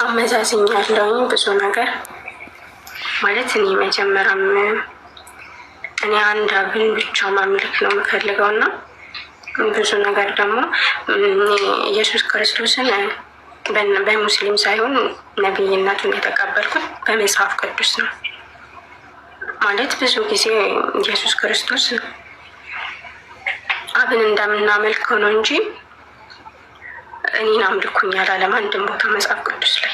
አመዛዝኛለሁኝ ብዙ ነገር ማለት እኔ መጀመሪያም እኔ አንድ አብን ብቻ ማምለክ ነው የምፈልገው እና ብዙ ነገር ደግሞ ኢየሱስ ክርስቶስን በሙስሊም ሳይሆን ነብይነቱን የተቀበልኩት በመጽሐፍ ቅዱስ ነው። ማለት ብዙ ጊዜ ኢየሱስ ክርስቶስ አብን እንደምናመልከው ነው እንጂ እኔን አምልኩኝ አላለም አንድም ቦታ መጽሐፍ ቅዱስ ላይ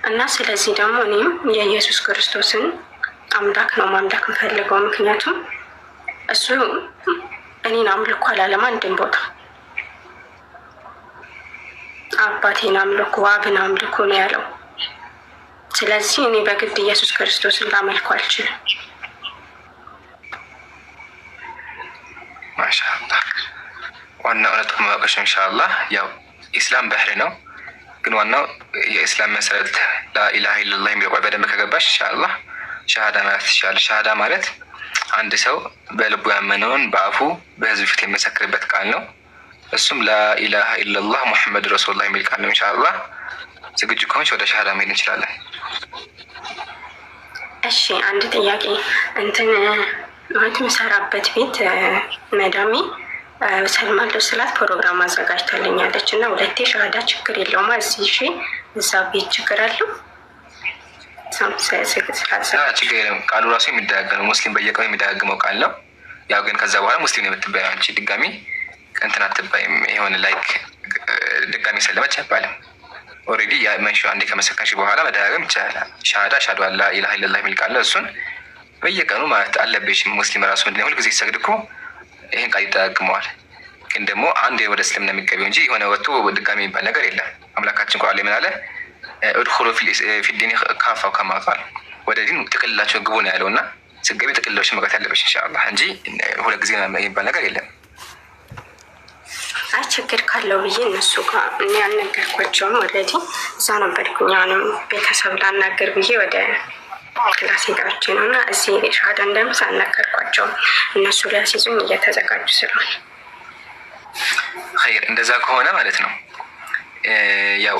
እና ስለዚህ ደግሞ እኔም የኢየሱስ ክርስቶስን አምላክ ነው ማምለክ የምፈልገው። ምክንያቱም እሱ እኔን አምልኩ አላለም አንድም ቦታ። አባቴን አምልኩ አብን አምልኩ ነው ያለው። ስለዚህ እኔ በግድ ኢየሱስ ክርስቶስን ላመልኩ አልችልም። ማሻአላህ ዋናው እውነት ማወቅሽ ኢንሻአላህ። ያው ኢስላም ባህር ነው፣ ግን ዋናው የኢስላም መሰረት ላኢላሃ ኢለላህ የሚለው ቃል በደንብ ከገባሽ ኢንሻአላህ ሸሃዳ ማለት ትችላለሽ። ሸሃዳ ማለት አንድ ሰው በልቡ ያመነውን በአፉ በህዝብ ፊት የሚመሰክርበት ቃል ነው። እሱም ላኢላሃ ኢለላህ ሙሐመድ ረሱሉላህ የሚል ቃል ነው። ኢንሻአላህ ዝግጁ ከሆንሽ ወደ ሸሃዳ መሄድ እንችላለን። እሺ አንድ ጥያቄ እንትን ማለት የምሰራበት ቤት መዳሜ ሰልማን ስላት ፕሮግራም አዘጋጅታለኛለች እና ሁለቴ ሸሃዳ ችግር የለውም እዚህ እዛ ቤት ችግር አለው? ችግር የለም። ቃሉ ራሱ የሚደጋገመው ሙስሊም በየቀኑ የሚደጋገመው ቃል ነው። ያው ግን ከዛ በኋላ ሙስሊም ነው የምትባይ አንቺ ድጋሚ እንትን አትባይም። የሆነ ላይክ ድጋሚ ሰለመች አይባልም። ኦልሬዲ መንሹ አንዴ ከመሰከንሽ በኋላ መደጋገም ይቻላል። ሻሃዳ አሽሀዱ አን ላ ኢላሃ ኢለላህ የሚል ቃል ነው። እሱን በየቀኑ ማለት አለብሽ። ሙስሊም ራሱ ምንድነው ሁልጊዜ ሲሰግድ እኮ ይሄን ቃል ይደጋግመዋል። ግን ደግሞ አንዴ ወደ እስልምና የሚገቢው እንጂ የሆነ ወጥቶ ድጋሚ የሚባል ነገር የለም። አምላካችን ቁርአን ላይ ምን አለ? እድኹሉ ፊዲን ካፋው ከማፋል ወደ ዲን ጥቅልላቸው ግቡ ነው ያለው። እና ስገቢ ጥቅልላዎች መግባት ያለበች ኢንሻአላህ እንጂ ሁለት ጊዜ የሚባል ነገር የለም። አይ ችግር ካለው ብዬ እነሱ ጋር እኔ ያልነገርኳቸውም ኦልሬዲ እዛ ነበርኩኝ። አሁንም ቤተሰብ ላናገር ብዬ ወደ ክላሴ ገብቼ ነው እና እዚህ ሻሃዳ እንደምስ አልነገርኳቸውም። እነሱ ሊያስይዙኝ እየተዘጋጁ ስለሆነ ኸይር እንደዛ ከሆነ ማለት ነው ያው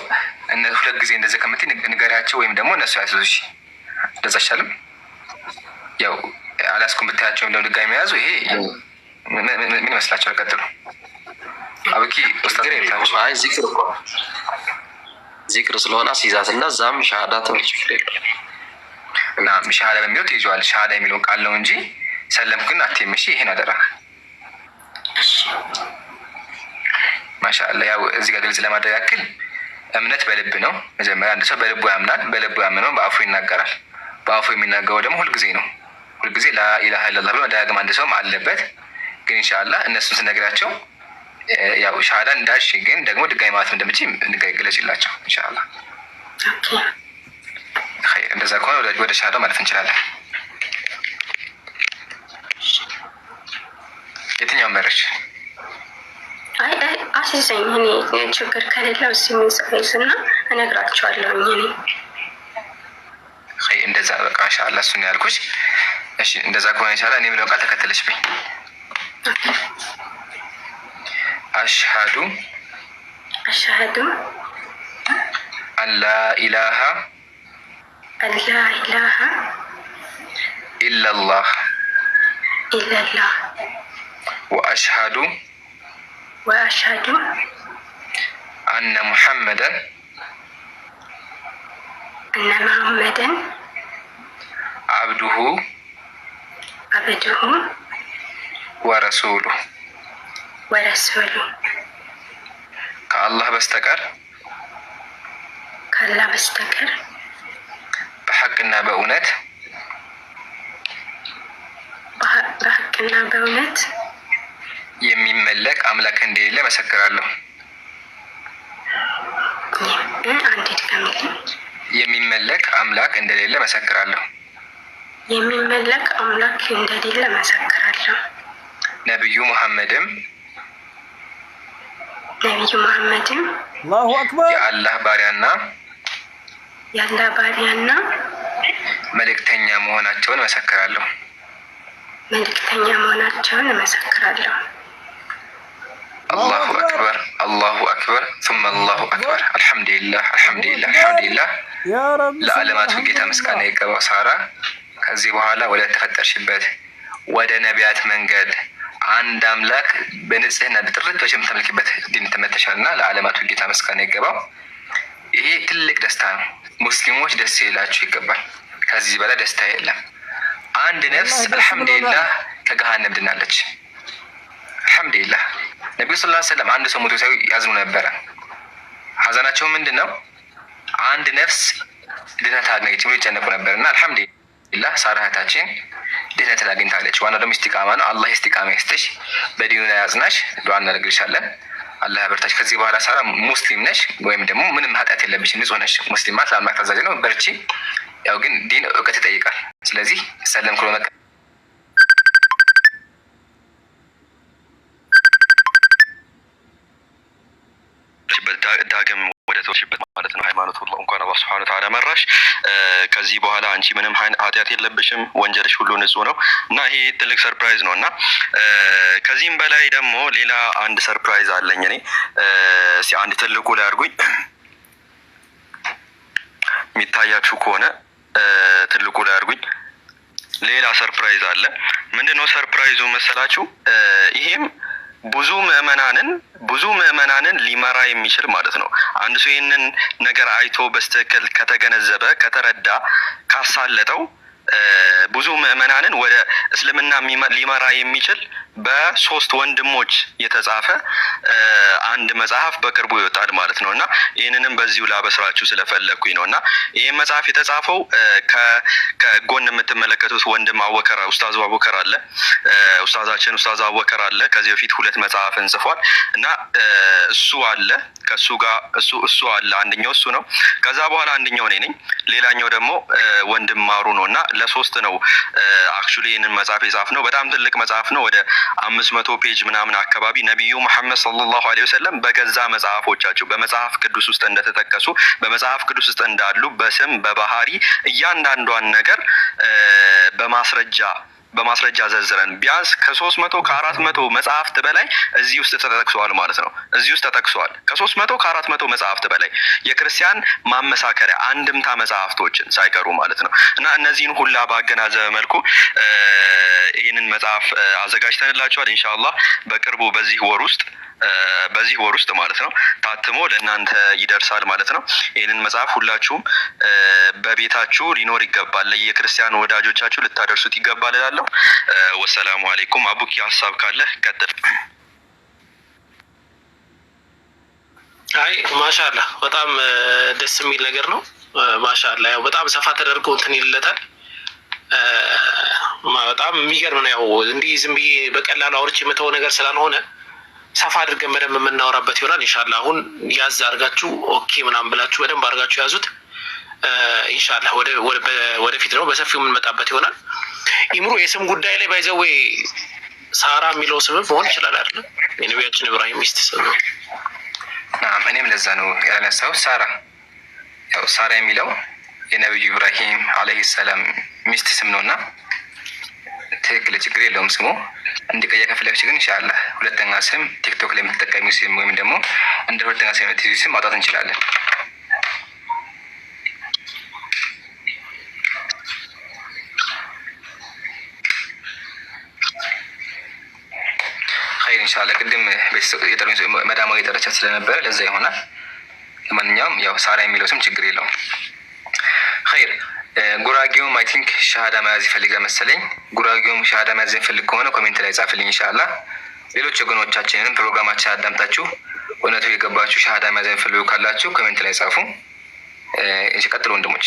ሁለት ጊዜ እንደዚህ ከምትይ ንገሪያቸው ወይም ደግሞ እነሱ ያስዙሽ። እንደዛ አይሻልም? ያው አላስኩም ብታያቸው እንደው ድጋሚ ያዙ። ይሄ ምን ይመስላችኋል? ቀጥሉ። አብኪ ኡስታዝ ይታወቁ። አይ ዚክር ስለሆነ ሲዛት እና ዛም ሻሃዳ ተመልጭ እና ሻሃዳ በሚለው ትይዟል። ሻሃዳ የሚለውን ቃል ነው እንጂ ሰለም ግን አትምሺ። ይሄን አደራ። ማሻአላህ። ያው እዚህ ጋር ግልጽ ለማድረግ ያክል እምነት በልብ ነው። መጀመሪያ አንድ ሰው በልቡ ያምናል። በልቡ ያምነው በአፉ ይናገራል። በአፉ የሚናገረው ደግሞ ሁልጊዜ ነው። ሁልጊዜ ላኢላሃ ኢለላህ ብሎ መደጋገም አንድ ሰውም አለበት። ግን ኢንሻአላህ እነሱን ስነግራቸው ያው ሻሃዳ እንዳልሽ ግን ደግሞ ድጋሚ ማለት እንደምችል እንገለጽላቸው ኢንሻአላህ። ኦኬ ኸይር። እንደዛ ከሆነ ወደ ሻሃዳ ማለፍ እንችላለን። የትኛው መረሽ? አይ አስይዘኝ። እኔ ችግር ከሌለው እዚህ የሚጽፈይዝና እነግራቸዋለሁ። እኔ እንደዛ በቃ ኢንሻአላህ እሱን ያልኩሽ። እሺ እንደዛ ከሆነ ኢንሻአላህ እኔ ብለው ቃል ተከተለሽ በይ። አሽሀዱ አላ ኢላሃ ኢለላህ ወአሽሀዱ አነ ሙሐመደን አብዱሁ ወረሱሉሁ ከአላህ በስተቀር በሐቅና በእውነት የሚመለክ አምላክ እንደሌለ መሰክራለሁ። የሚመለክ አምላክ እንደሌለ መሰክራለሁ። ነብዩ ሙሐመድም አላሁ አክበር የአላህ ባሪያና መልእክተኛ መሆናቸውን መሰክራለሁ። አላሁ አክበር አላሁ አክበር ثم አላሁ አክበር አልሐምዱሊላህ አልሐምዱሊላህ አልሐምዱሊላህ ለዓለማቱ ጌታ ምስጋና ይገባው። ሳራ ከዚህ በኋላ ወደ ተፈጠርሽበት ወደ ነቢያት መንገድ አንድ አምላክ በንጽህና በጥርት በምትመልክበት ዲን ተመተሻልና ለዓለማቱ ጌታ ምስጋና ይገባው። ይሄ ትልቅ ደስታ ነው። ሙስሊሞች ደስ ይላችሁ ይገባል። ከዚህ በላይ ደስታ የለም። አንድ ነፍስ አልሐምዱሊላህ ከገሃነም ድናለች። አልሐምዱሊላህ ነብዩ ሰለላሁ ዐለይሂ ወሰለም አንድ ሰው ሞቶ ሳይ ያዝኑ ነበረ። ሀዘናቸው ምንድነው? አንድ ነፍስ ድነት አገኘች ብሎ ይጨነቁ ነበርና አልሐምዱሊላህ ሳራ እህታችን ድነት አግኝታለች። ዋናው ደግሞ ኢስቲቃማ ነው። አላህ ኢስቲቃማ ይስጥሽ፣ በዲኑ ላይ ያጽናሽ። ዱዓ እናደርግልሻለን። አላህ ያበርታሽ። ከዚህ በኋላ ሳራ ሙስሊም ነሽ ወይም ደግሞ ምንም ኃጢአት የለብሽ፣ ንጹህ ነሽ። ሙስሊማት ለአምላክ ታዛዥ ነው። በርቺ። ያው ግን ዲን እውቀት ይጠይቃል። ስለዚህ ሰለም ክሎ መቀ ዳግም ወደ ተወሽበት ማለት ነው ሃይማኖት ሁሉ እንኳን አላህ Subhanahu Wa Ta'ala መራሽ። ከዚህ በኋላ አንቺ ምንም ኃጢአት የለብሽም፣ ወንጀልሽ ሁሉ ንጹህ ነው እና ይሄ ትልቅ ሰርፕራይዝ ነው እና ከዚህም በላይ ደግሞ ሌላ አንድ ሰርፕራይዝ አለኝ እኔ። እስኪ አንድ ትልቁ ላይ አድርጉኝ የሚታያችሁ ከሆነ ትልቁ ላይ አድርጉኝ። ሌላ ሰርፕራይዝ አለ። ምንድነው ሰርፕራይዙ መሰላችሁ? ይሄም ብዙ ምዕመናንን ሊመራ የሚችል ማለት ነው። አንድ ሰው ይህንን ነገር አይቶ በስተክል ከተገነዘበ ከተረዳ ካሳለጠው ብዙ ምዕመናንን ወደ እስልምና ሊመራ የሚችል በሶስት ወንድሞች የተጻፈ አንድ መጽሐፍ በቅርቡ ይወጣል ማለት ነው እና ይህንንም በዚሁ ላበስራችሁ ስለፈለግኩኝ ነው እና ይህ መጽሐፍ የተጻፈው ከጎን የምትመለከቱት ወንድም አወከር ኡስታዝ አወከር አለ። ኡስታዛችን ኡስታዝ አወከር አለ። ከዚህ በፊት 2 መጽሐፍን ጽፏል እና እሱ አለ ከሱ ጋር እሱ አለ። አንደኛው እሱ ነው። ከዛ በኋላ አንደኛው እኔ ነኝ። ሌላኛው ደግሞ ወንድም ማሩ ነውና ለሶስት ነው አክቹሊ ይህንን መጽሐፍ የጻፍነው። በጣም ትልቅ መጽሐፍ ነው። ወደ 500 ፔጅ ምናምን አካባቢ ነብዩ መሐመድ ሰለላሁ ዐለይሂ ወሰለም በገዛ መጽሐፎቻቸው በመጽሐፍ ቅዱስ ውስጥ እንደተጠቀሱ በመጽሐፍ ቅዱስ ውስጥ እንዳሉ በስም በባህሪ እያንዳንዷን ነገር በማስረጃ ዘርዝረን ቢያንስ ከ300 ከ400 መጽሐፍት በላይ እዚህ ውስጥ ተጠቅሰዋል ማለት ነው። እዚህ ውስጥ ተጠቅሰዋል ከ300 ከ400 መጽሐፍት በላይ የክርስቲያን ማመሳከሪያ አንድምታ መጽሐፍቶችን ሳይቀሩ ማለት ነው እና እነዚህን ሁላ ባገናዘበ መልኩ ይህንን መጽሐፍ አዘጋጅተንላችኋል። ኢንሻአላህ በቅርቡ በዚህ ወር ውስጥ ማለት ነው ታትሞ ለእናንተ ይደርሳል ማለት ነው። ይህንን መጽሐፍ ሁላችሁም በቤታችሁ ሊኖር ይገባል። ለየክርስቲያን ወዳጆቻችሁ ልታደርሱት ይገባል እላለሁ። ወሰላሙ አለይኩም። አቡኪ ሀሳብ ካለ ቀጥል። አይ ማሻአላህ በጣም ደስ የሚል ነገር ነው። ማሻአላህ ያው በጣም ሰፋ ተደርጎ እንትን ይለታል። በጣም የሚገርም ነው። ያው እንዲህ ዝም ብዬ በቀላሉ አውርቼ የምተው ነገር ስላልሆነ ሰፋ አድርገን በደንብ የምናወራበት ይሆናል ኢንሻአላህ። አሁን ያዝ አድርጋችሁ ኦኬ ምናምን ብላችሁ በደንብ አድርጋችሁ ያዙት ኢንሻአላህ። ወደፊት ነው በሰፊው የምንመጣበት ይሆናል። ኢምሩ የስም ጉዳይ ላይ ባይዘው ሳራ የሚለው ስም መሆን ይችላል አይደል? የነቢያችን ኢብራሂም ሚስት ስም ነው። እኔም ለዛ ነው ያነሳው ሳራ። ያው ሳራ የሚለው የነብዩ ኢብራሂም አለይሂ ሰላም ሚስት ስም ነውና ትክክል፣ ችግር የለውም ስሙ እንዲቀየር ከፈለግሽ ግን ኢንሻአላህ ሁለተኛ ስም ቲክቶክ ላይ የምትጠቀሚው ስም ወይም ደግሞ እንደ ሁለተኛ ስም ማውጣት እንችላለን። ኸይር ኢንሻአላህ። ቅድም መዳማ የጠረቻት ስለነበረ ለዛ ይሆናል። ለማንኛውም ያው ሳራ የሚለው ስም ችግር የለውም። ኸይር ጉራጌውም አይ ቲንክ ሻሃዳ መያዝ ይፈልጋል መሰለኝ። ጉራጌውም ሻሃዳ መያዝ ይፈልግ ከሆነ ኮሜንት ላይ ጻፍልኝ ኢንሻአላህ። ሌሎች ወገኖቻችንን ፕሮግራማችን አዳምጣችሁ እውነቱ የገባችሁ ሻሃዳ መያዝ ይፈልጉ ካላችሁ ኮሜንት ላይ ጻፉ። እሺ ቀጥሉ ወንድሞች።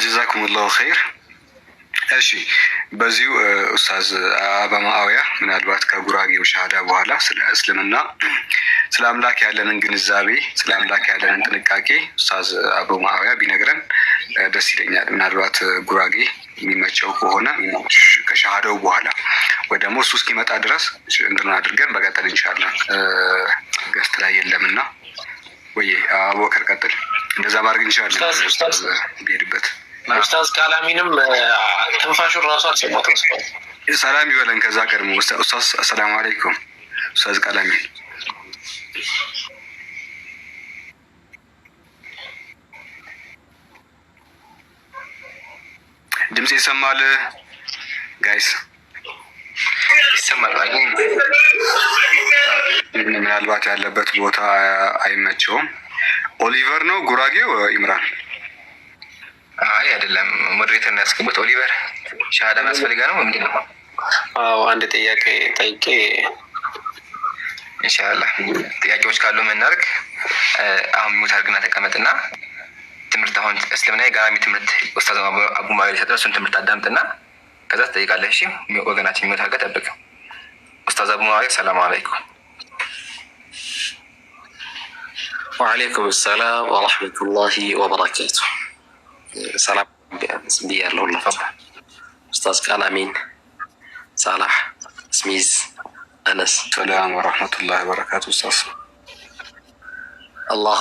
ጀዛኩሙላሁ ኸይር። እሺ በዚሁ ኡስታዝ አበማአውያ ምናልባት ከጉራጌው ሻሃዳ በኋላ ስለ እስልምና ስለ አምላክ ያለንን ግንዛቤ ስለ አምላክ ያለንን ጥንቃቄ ኡስታዝ አበማአውያ ቢነግረን ደስ ይለኛል። ምናልባት ጉራጌ የሚመቸው ከሆነ ከሻሃዳው በኋላ ወይ ደግሞ እሱ እስኪመጣ ድረስ እንትን አድርገን በቀጠል ኢንሻአላህ። ገስት ላይ የለምና ወይ አቡበከር ቀጥል። እንደዛ ማድረግ ኢንሻአላህ ኡስታዝ ቢሄድበት ኡስታዝ ቃላሚንም ትንፋሹን ራሱ አልሰማሁትም። ሰላም ይበለን። ከዛ ቀድሞ ኡስታዝ አሰላሙ አለይኩም ኡስታዝ ቀለሜ ድምጽ ይሰማል ጋይስ? ይሰማል። ምናልባት ያለበት ቦታ አይመቸውም። ኦሊቨር ነው ጉራጌው ኢምራን? አይ አይደለም፣ ሞዴሬተር ነው ያስገቡት። ኦሊቨር ሻሃዳ ማስፈልጋ ነው ምንድን ነው? አዎ አንድ ጥያቄ ጠይቄ ኢንሻአላህ ጥያቄዎች ካሉ ምናርግ አሁን ሙት አድርግና ተቀመጥና ትምህርት አሁን እስልምና የጋራሚ ትምህርት ኡስታዝ አቡ ማይል ሰጠው። እሱን ትምህርት አዳምጥና ከዛ ትጠይቃለህ። እሺ ወገናችን የሚወት አድርገህ ጠብቅ። ኡስታዝ አቡ ማይል ሰላም አለይኩም። ወአለይኩም ሰላም ወራህመቱላሂ ወበረካቱ። ሰላም ብያለሁ። ኡስታዝ ቃላሚን፣ ሳላህ፣ ስሚዝ፣ አነስ ሰላም ወራህመቱላሂ ወበረካቱ። ኡስታዝ አላሁ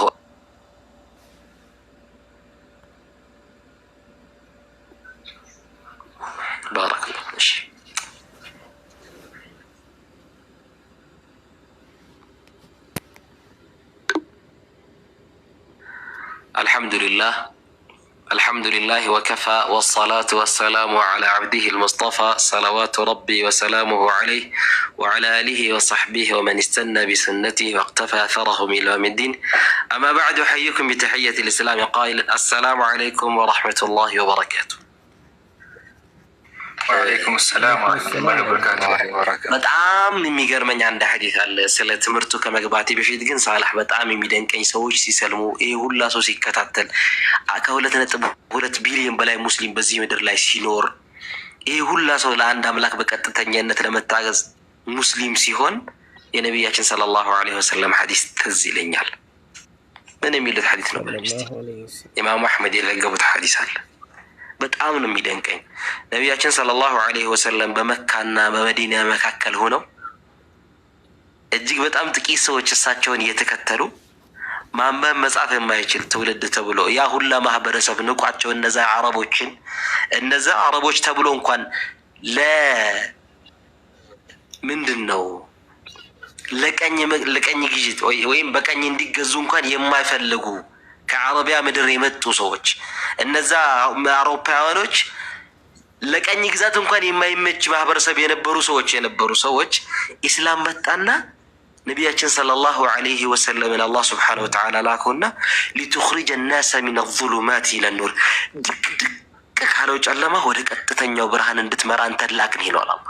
بارك الله. ماشي الحمد لله وكفى والصلاة والسلام على عبده المصطفى صلوات ربي وسلامه عليه وعلى آله وصحبه ومن استنى بسنته واقتفى أثرهم إلى يوم الدين. أما بعد أحييكم بتحية الإسلام قائلا السلام عليكم ورحمة الله وبركاته. ወአለይኩም ሰላም ወራህመቱላሂ ወበረካቱ። በጣም የሚገርመኝ አንድ ሐዲስ አለ። ስለ ትምህርቱ ከመግባቴ በፊት ግን ሳላህ በጣም የሚደንቀኝ ሰዎች ሲሰልሙ ይሄ ሁላ ሰው ሲከታተል ከ2.2 ቢሊዮን በላይ ሙስሊም በዚህ ምድር ላይ ሲኖር ይሄ ሁላ ሰው ለአንድ አምላክ በቀጥተኛነት ለመታገዝ ሙስሊም ሲሆን የነቢያችን ሰለላሁ ዐለይሂ ወሰለም ሐዲስ ትዝ ይለኛል። ምን የሚሉት ሐዲስ ነው? ኢማሙ አሕመድ የዘገቡት ሐዲስ አለ። በጣም ነው የሚደንቀኝ። ነቢያችን ሰለላሁ ዐለይሂ ወሰለም በመካና በመዲና መካከል ሆነው እጅግ በጣም ጥቂት ሰዎች እሳቸውን እየተከተሉ ማንበብ መጻፍ የማይችል ትውልድ ተብሎ ያ ሁላ ማህበረሰብ ንቋቸው እነዛ አረቦች ተብሎ እንኳን ምንድን ነው ለቀኝ ግዢ ወይም በቀኝ እንዲገዙ እንኳን የማይፈልጉ ከአረቢያ ምድር የመጡ ሰዎች እነዛ አውሮፓውያኖች ለቀኝ ግዛት እንኳን የማይመች ማህበረሰብ የነበሩ ሰዎች ኢስላም መጣና ነቢያችን ሰለላሁ ዐለይሂ ወሰለም አላህ ሱብሓነሁ ወተዓላ ላከውና ሊቱኽሪጀ الناس من الظلمات الى النور ድቅድቅ ካለው ጨለማ ወደ ቀጥተኛው ብርሃን እንድትመራ አንተ ላክን ይላል አላህ።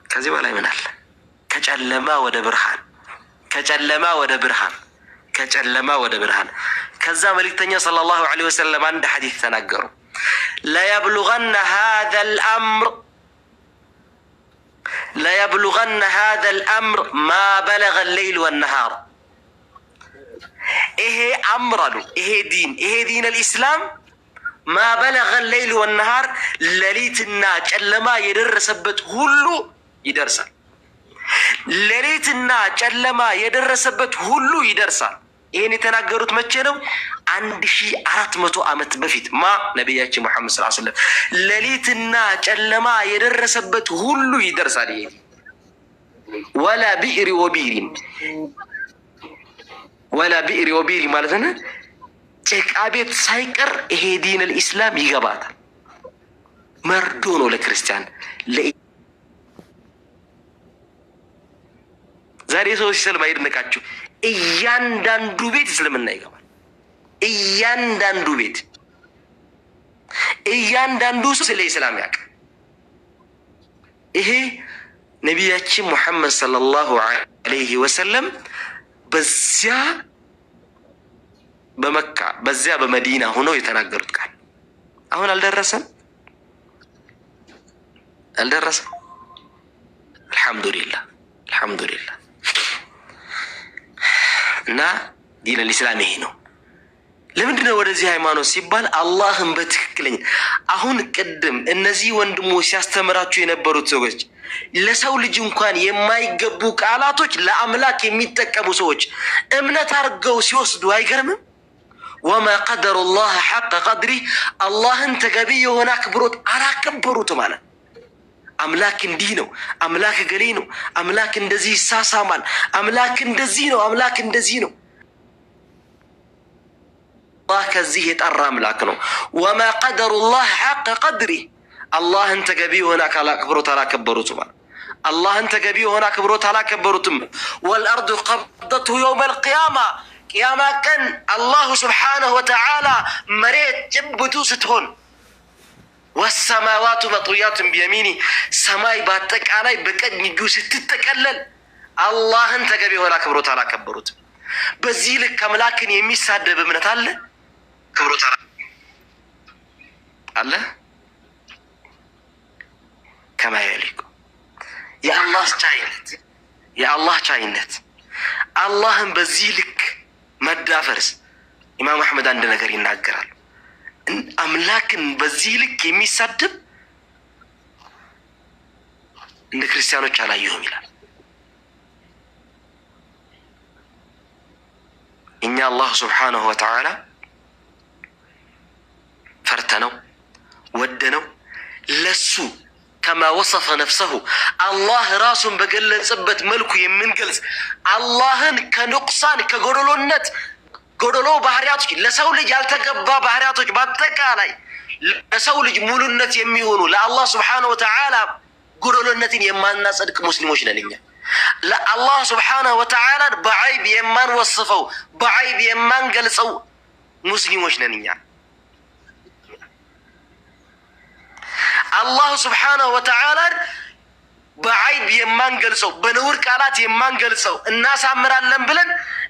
ከዚህ በላይ ምን አለ? ከጨለማ ወደ ብርሃን ከዛ መልእክተኛ ሰለላሁ ዐለይሂ ወሰለም አንድ ሐዲስ ተናገሩ። ለየብሉገነ هذا الأمر ما بلغ الليل والنهار። ይሄ አምር አሉ ይሄ ዲን الإسلام ما بلغ الليل والنهار ሌሊትና ጨለማ የደረሰበት ሁሉ ይደርሳል። ሌሊትና ጨለማ የደረሰበት ሁሉ ይደርሳል። ይሄን የተናገሩት መቼ ነው? 1400 ዓመት በፊት ነቢያችን ሙሐመድ ሰለላሁ ዐለይሂ ወሰለም ሌሊትና ጨለማ የደረሰበት ሁሉ ይደርሳል። ይሄ ወላ ቢዕሪ ወቢሪ ማለት ነው። ጭቃ ቤት ሳይቀር ይሄ ዲን الإسلام ይገባታል። መርዶ ነው ለክርስቲያን። ዛሬ ሰው ሲሰልም አይደነቃችሁ። እያንዳንዱ ቤት እስልምና ይገባል። እያንዳንዱ ሰው ስለ ኢስላም ያውቃል። ይሄ ነቢያችን ሙሐመድ ሰለላሁ ዐለይሂ ወሰለም በዚያ በመካ በዚያ በመዲና ሆነው የተናገሩት ቃል አሁን አልደረሰም። አልሐምዱሊላህ እና ዲን الإسلام ይሄ ነው። ለምንድነው ወደዚህ ሃይማኖት ሲባል አላህን በትክክለኛ አሁን ቅድም እነዚህ ወንድሞች ሲያስተምራቸው የነበሩት ሰዎች ለሰው ልጅ እንኳን የማይገቡ ቃላቶች ለአምላክ የሚጠቀሙ ሰዎች እምነት አድርገው ሲወስዱ አይገርምም? ወማ ቀደሩላህ ሐቀ ቀድሪ አላህን ተገቢ የሆነ አክብሮት አላከበሩት ማለት አምላክ እንዲህ ነው፣ አምላክ ገሌ ነው፣ አምላክ እንደዚህ ይሳሳማል፣ አምላክ እንደዚህ ነው፣ አምላክ እንደዚህ ነው። አላህ ከዚህ የጠራ አምላክ ነው። ወማ ቀደሩላህ ሐቀ ቀድሪ አላህን ተገቢ የሆነ አክብሮት አላከበሩት ማለት አላህን ተገቢ የሆነ አክብሮት አላከበሩትም። ወልአርዱ ቀብደትሁ የውመል ቂያማ ቅያማ ቀን አላሁ ስብሓነሁ ወተዓላ መሬት ጭብጡ ስትሆን ወሰማዋቱ መጥውያቱን ቢየሚኒ ሰማይ በአጠቃላይ በቀኝ እጁ ስትጠቀለል አላህን ተገቢ የሆነ አክብሮት አላከበሩትም። በዚህ ልክ አምላክን የሚሳደብ እምነት አለ? ክብሮት አለ? ከማ የሊቁ የአላህ ቻይነት አላህን በዚህ ልክ መዳፈርስ። ኢማም አሕመድ አንድ ነገር ይናገራሉ። አምላክን በዚህ ልክ የሚሳደብ እንደ ክርስቲያኖች አላየሁም ይላል። እኛ አላህ ስብሓነሁ ወተዓላ ፈርተነው ወደነው ለሱ ከማ ወሰፈ ነፍሰሁ አላህ ራሱን በገለጸበት መልኩ የምንገልጽ አላህን ከንቁሳን ከጎደሎነት ጎደሎ ባህሪያቶች ለሰው ልጅ ያልተገባ ባህሪያቶች በአጠቃላይ ለሰው ልጅ ሙሉነት የሚሆኑ ለአላህ ስብሓነሁ ወተዓላ ጎደሎነትን የማናጸድቅ ሙስሊሞች ነን እኛ። ለአላህ ስብሓነሁ ወተዓላ በዐይብ የማንወስፈው በዐይብ የማንገልጸው ሙስሊሞች ነን እኛ። አላህ ስብሓነሁ ወተዓላ በዐይብ የማንገልጸው በነውር ቃላት የማንገልጸው እናሳምራለን ብለን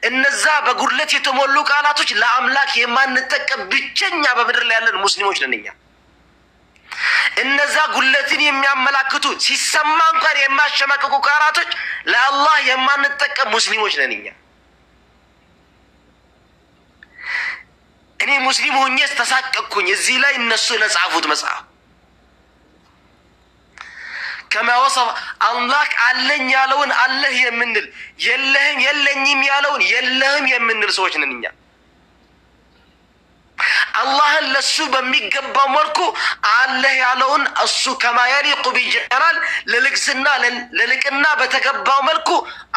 እነዛ በጉድለት የተሞሉ ቃላቶች ለአምላክ የማንጠቀም ብቸኛ በምድር ላይ ያለን ሙስሊሞች ነን እኛ። እነዛ ጉድለትን የሚያመላክቱ ሲሰማ እንኳን የማያሸማቅቁ ቃላቶች ለአላህ የማንጠቀም ሙስሊሞች ነን እኛ። እኔ ሙስሊም ሆኜ ተሳቀቅኩኝ እዚህ ላይ እነሱ ለጻፉት መጽሐፍ ከማ ወሰፈ አምላክ አለኝ ያለውን አለህ የምንል የለህም የለኝም ያለውን የለህም የምንል ሰዎች ነን እኛ። አላህን ለሱ በሚገባው መልኩ አለህ ያለውን እሱ ከማ የሊቁ ቢጀላል ለልቅና በተገባው መልኩ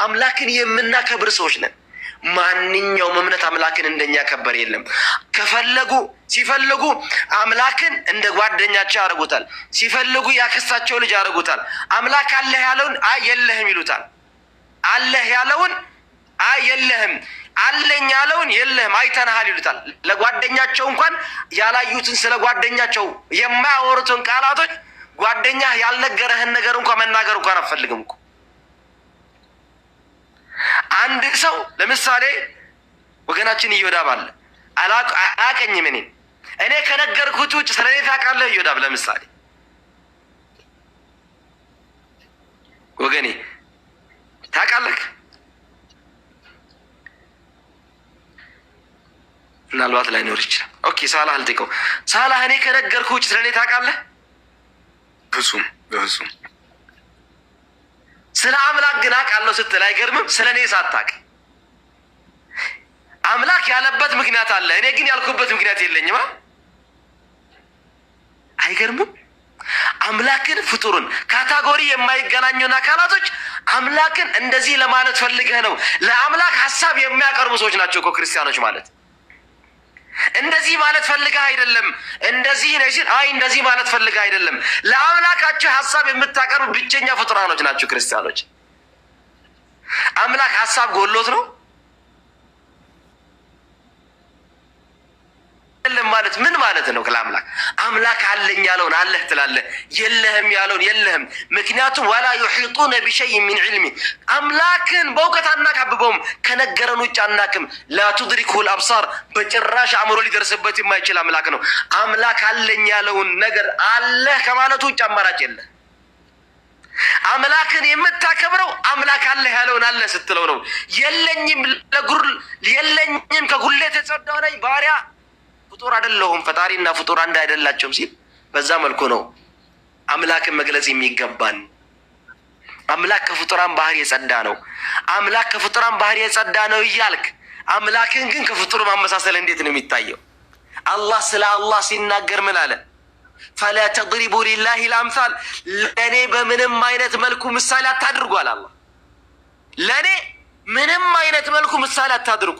አምላክን የምናከብር ሰዎች ነን። ማንኛውም እምነት አምላክን እንደኛ ከበር የለም። ሲፈልጉ አምላክን እንደ ጓደኛቸው ያደርጉታል። ሲፈልጉ ያክስታቸው ልጅ ያደርጉታል። አምላክ አለህ ያለውን አይ የለህም ይሉታል። አለህ ያለውን አይ የለህም፣ አለኝ ያለውን የለህም አይተናሃል ይሉታል። ለጓደኛቸው እንኳን ያላዩትን ስለ ጓደኛቸው የማያወሩትን ቃላቶች ጓደኛህ ያልነገረህን ነገር እንኳን መናገር እንኳን አትፈልግም እኮ። አንድ ሰው ለምሳሌ ወገናችን ኢዮዳብ አለ አላቀኝም እኔ ከነገርኩት ውጭ ስለኔ ታውቃለህ ኢዮዳብ ለምሳሌ ወገኔ ታውቃለህ? ምናልባት ላይኖር ይችላል። ኦኬ ሳላህ አልጠይቀው። ሳላህ እኔ ከነገርኩት ውጭ ስለኔ ታውቃለህ? በፍጹም ስለ አምላክ ግን አውቃለሁ ስትል አይገርምም? ስለ እኔ ሳታውቅ አምላክ ያለበት ምክንያት አለ፣ እኔ ግን ያልኩበት ምክንያት የለኝም። አይገርምም? አምላክን ፍጡሩን ካታጎሪ የማይገናኙን አካላቶች አምላክን እንደዚህ ለማለት ፈልገህ ነው። ለአምላክ ሀሳብ የሚያቀርቡ ሰዎች ናቸው እኮ ክርስቲያኖች ማለት። እንደዚህ ማለት ፈልገህ አይደለም፣ እንደዚህ ነው ሲል አይ እንደዚህ ማለት ፈልገህ አይደለም። ለአምላካቸው ሀሳብ የምታቀርቡ ብቸኛ ፍጡራኖች ናቸው ክርስቲያኖች። አምላክ ሀሳብ ጎሎት ነው ማለት ምን ማለት ነው? ለአምላክ አምላክ አለኝ ያለውን አለህ ትላለህ፣ የለህም ያለውን የለህም። ምክንያቱም ወላ يحيطون بشيء من علم አምላክን በእውቀት አናካብበውም፣ ከነገረን ውጭ አናክም። لا تدركه الابصار በጭራሽ አእምሮ ሊደርስበት የማይችል አምላክ ነው። አምላክ አለኝ ያለውን ነገር አለህ ከማለት ውጭ አማራጭ የለም። አምላክን የምታከብረው አምላክ አለህ ያለውን አለህ ስትለው ነው። የለኝም ከጉልት የጸዳው ነኝ ባሪያ ፍጡር አይደለሁም ፈጣሪና ፍጡር አንድ አይደላቸውም ሲል በዛ መልኩ ነው አምላክን መግለጽ የሚገባን። አምላክ ከፍጡራን ባህሪ የጸዳ ነው፣ አምላክ ከፍጡራን ባህሪ የጸዳ ነው እያልክ አምላክን ግን ከፍጡር ማመሳሰል እንዴት ነው የሚታየው? አላህ ስለ አላህ ሲናገር ምን አለ? ፈላ ተድሪቡ ሊላሂ ልአምሳል፣ ለእኔ በምንም አይነት መልኩ ምሳሌ አታድርጓል። አላህ ለእኔ ምንም አይነት መልኩ ምሳሌ አታድርጉ።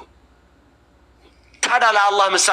ታዲያ ለአላህ ምሳሌ